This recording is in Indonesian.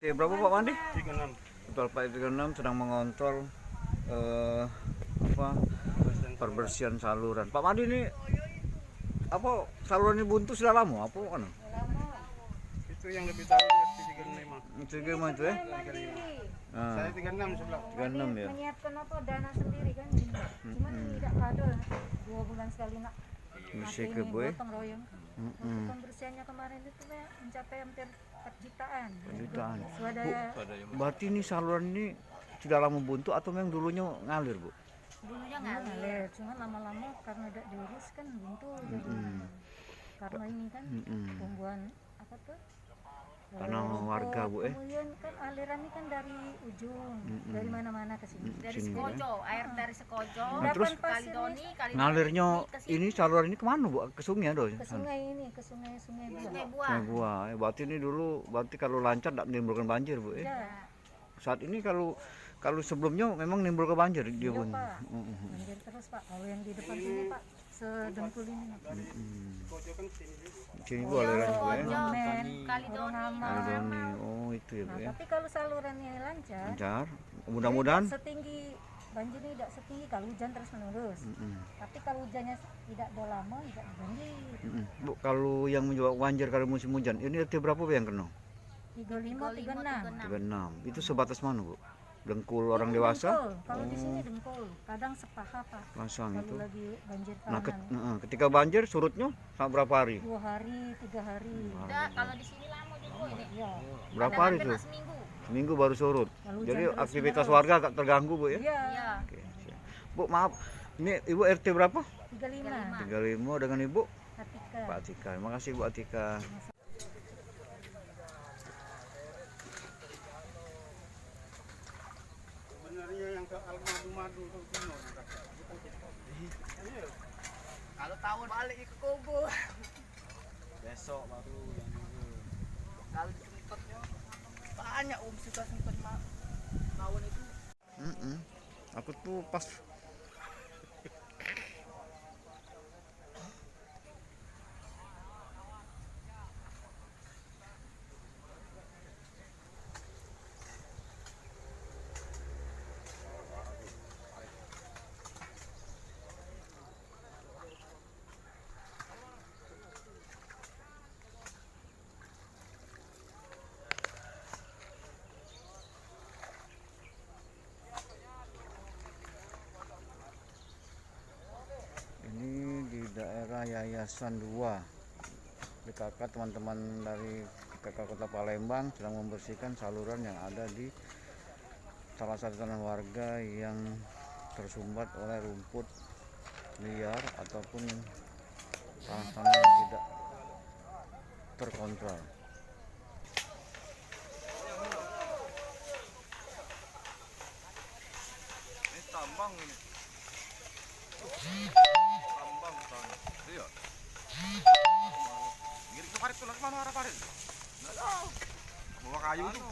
Berapa Pak Mandi? 36. Betul Pak 36 sedang mengontrol apa perbersihan saluran. Pak Mandi ini apa saluran ini buntu sudah lama apa kan? Itu yang lebih tahu dia 35. 35 itu ya? Nah, Saya 36 sebelah. 36 ya. Menyiapkan apa dana sendiri kan cuman tidak ada 2 bulan sekali nak Musik ini ke boy. gotong royong. Untuk pembersihannya kemarin itu mencapai hampir 4 jutaan. Jutaan. Swadaya Berarti ini saluran ini sudah lama buntu atau memang dulunya ngalir, Bu? dulunya ngalir, cuman lama-lama karena tidak diurus kan buntu jadi. Karena ini kan tumbuhan apa tuh? Tanah warga, Bu, Kemudian kan aliran ini kan dari ujung, dari mana-mana ke sini. Dari Sini, Sekojo, air dari Sekojo, Nah, terus Kalidoni, Ngalirnya ini saluran ini kemana, Bu? Ke sungai doh? Ke sungai ini, ke sungai Buah. Sungai Buah. Sungai Buah. Berarti ini dulu kalau lancar tidak menimbulkan banjir, Bu. Ya, Saat ini kalau sebelumnya memang nimbulkan banjir dia, iya Bu. Pak. Banjir terus Pak. Kalau yang di depan sini Pak, sedengkul ini. Kojo kan sini. Sini Bu aliran, Bu ya. Men, Kalidoni. Kalidoni. Oh, itu ya, Bu Nah, ya. tapi kalau salurannya lancar, Lancar. Mudah-mudahan setinggi banjir ini tidak setinggi kalau hujan terus menerus. Tapi kalau hujannya tidak ada lama, tidak banjir. Bu, kalau yang menyebabkan banjir kalau musim hujan, ini RT berapa Bu yang kena? 35, 36. 36. Itu sebatas mana, Bu? Dengkul orang dewasa? Dengkul. Kalau di sini dengkul, kadang sepaha Pak. Pasang Kalau itu. lagi banjir Nah, tahunan. ketika banjir surutnya sampai berapa hari? 2 hari, 3 hari. Udah, kalau di sini lama juga ini. Ya. Berapa hari Kadang tuh? kena seminggu. Seminggu baru surut. Kalau hujan Jadi terus aktivitas menerus. warga agak terganggu, Bu ya? Iya. Iya. Oke, siap. Bu, maaf. Ini Ibu RT berapa? 35. 35 dengan Ibu Atika. Pak Atika. Terima kasih Bu Atika. Sebenarnya yang ke Almadu-madu ke Kuno. Kalau tahun balik ke Kobo. Besok baru yang itu. Kalau sempatnya banyak sudah sempat tahun itu. Aku tuh pas ini di daerah Yayasan 2 BKK, teman-teman dari BKK Kota Palembang sedang membersihkan saluran yang ada di salah satu tanah warga yang tersumbat oleh rumput liar ataupun tanah-tanah yang tidak terkontrol. Ini tambang ini. Tambang tanah. Iya. Ngirim ke parit tuh, mana arah parit? Nggak tahu. Bawa kayu tuh.